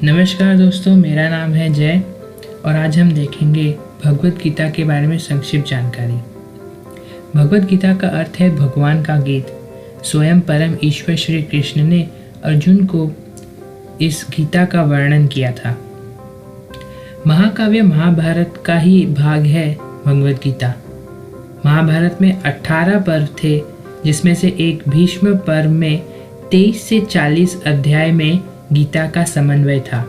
नमस्कार दोस्तों, मेरा नाम है जय और आज हम देखेंगे भगवत गीता के बारे में संक्षिप्त जानकारी। भगवत गीता का अर्थ है भगवान का गीत। स्वयं परम ईश्वर श्री कृष्ण ने अर्जुन को इस गीता का वर्णन किया था। महाकाव्य महाभारत का ही भाग है भगवत गीता। महाभारत में 18 पर्व थे, जिसमें से एक भीष्म पर्व में 23 से 40 अध्याय में गीता का समन्वय था।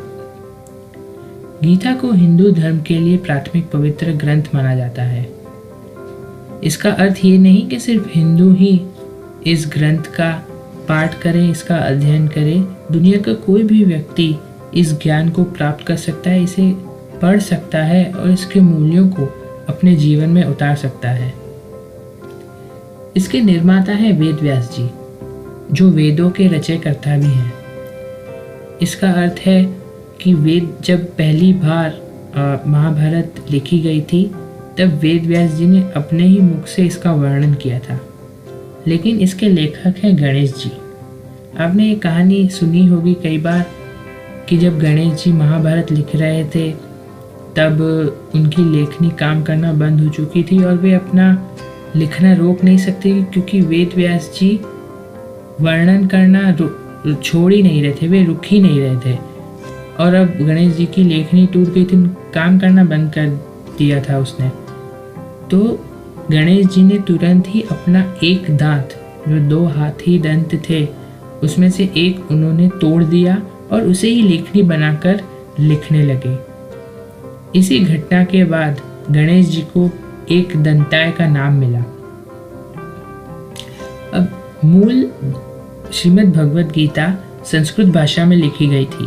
गीता को हिंदू धर्म के लिए प्राथमिक पवित्र ग्रंथ माना जाता है। इसका अर्थ ये नहीं कि सिर्फ हिंदू ही इस ग्रंथ का पाठ करें, इसका अध्ययन करें। दुनिया का कोई भी व्यक्ति इस ज्ञान को प्राप्त कर सकता है, इसे पढ़ सकता है और इसके मूल्यों को अपने जीवन में उतार सकता है। इसके निर्माता हैं वेद व्यास जी, जो वेदों के रचयिता भी हैं। इसका अर्थ है कि वेद जब पहली बार महाभारत लिखी गई थी, तब वेद व्यास जी ने अपने ही मुख से इसका वर्णन किया था। लेकिन इसके लेखक हैं गणेश जी। आपने ये कहानी सुनी होगी कई बार कि जब गणेश जी महाभारत लिख रहे थे, तब उनकी लेखनी काम करना बंद हो चुकी थी और वे अपना लिखना रोक नहीं सकते, क्योंकि वेद व्यास जी वर्णन करना छोड़ ही नहीं रहे थे, वे रुक ही नहीं रहे थे। और अब गणेश जी की लेखनी टूट गई थी, काम करना बंद कर दिया था उसने। तो गणेश जी ने तुरंत ही अपना एक दांत, जो 2 हाथी दंत थे, उसमें से एक उन्होंने तोड़ दिया और उसे ही लेखनी बनाकर लिखने लगे। इसी घटना के बाद गणेश जी को एक दंताय का नाम मिला। अब मूल श्रीमद् भगवत गीता संस्कृत भाषा में लिखी गई थी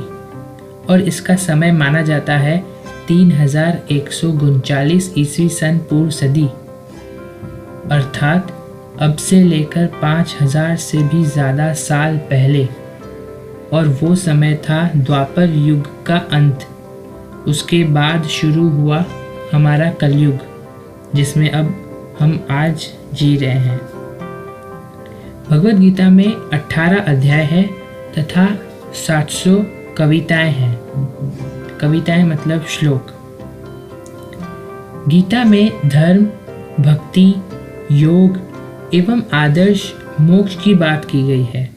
और इसका समय माना जाता है 3139 ईस्वी सन पूर्व सदी, अर्थात अब से लेकर 5000 से भी ज़्यादा साल पहले। और वो समय था द्वापर युग का अंत। उसके बाद शुरू हुआ हमारा कलयुग, जिसमें अब हम आज जी रहे हैं। भगवत गीता में 18 अध्याय है तथा 700 कविताएं हैं। कविताएं मतलब श्लोक। गीता में धर्म, भक्ति, योग एवं आदर्श मोक्ष की बात की गई है।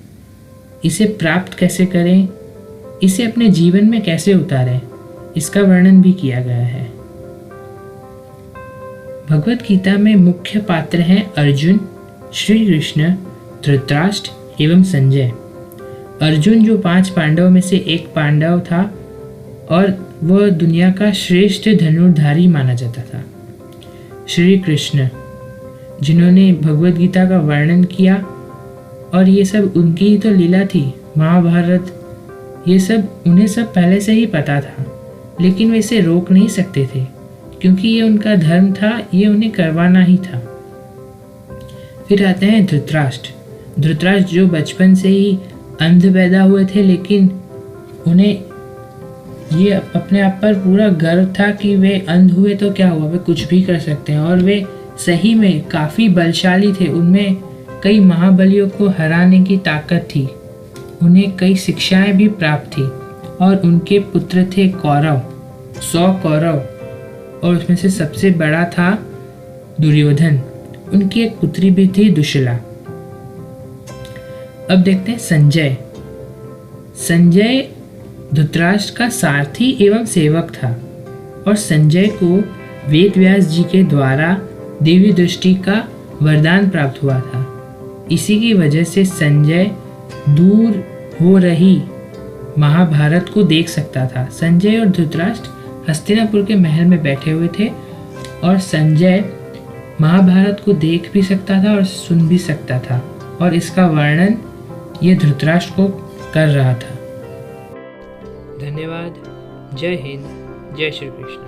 इसे प्राप्त कैसे करें, इसे अपने जीवन में कैसे उतारें, इसका वर्णन भी किया गया है। भगवत गीता में मुख्य पात्र हैं अर्जुन, श्री कृष्ण, धृतराष्ट्र एवं संजय। अर्जुन जो 5 पांडवों में से एक पांडव था और वह दुनिया का श्रेष्ठ धनुर्धारी माना जाता था। श्री कृष्ण, जिन्होंने भगवत गीता का वर्णन किया, और ये सब उनकी ही तो लीला थी। महाभारत, ये सब उन्हें सब पहले से ही पता था, लेकिन वे इसे रोक नहीं सकते थे, क्योंकि ये उनका धर्म था, ये उन्हें करवाना ही था। फिर आते हैं धृतराष्ट्र। धृतराष्ट्र जो बचपन से ही अंध पैदा हुए थे, लेकिन उन्हें ये अपने आप पर पूरा गर्व था कि वे अंध हुए तो क्या हुआ, वे कुछ भी कर सकते हैं। और वे सही में काफ़ी बलशाली थे, उनमें कई महाबलियों को हराने की ताकत थी, उन्हें कई शिक्षाएं भी प्राप्त थी। और उनके पुत्र थे कौरव, 100 कौरव, और उसमें से सबसे बड़ा था दुर्योधन। उनकी एक पुत्री भी थी दुशला। अब देखते हैं संजय। संजय धृतराष्ट्र का सारथी एवं सेवक था, और संजय को वेद व्यास जी के द्वारा दिव्य दृष्टि का वरदान प्राप्त हुआ था। इसी की वजह से संजय दूर हो रही महाभारत को देख सकता था। संजय और धृतराष्ट्र हस्तिनापुर के महल में बैठे हुए थे, और संजय महाभारत को देख भी सकता था और सुन भी सकता था, और इसका वर्णन ये धृतराष्ट्र को कर रहा था। धन्यवाद। जय हिंद, जय श्री कृष्ण।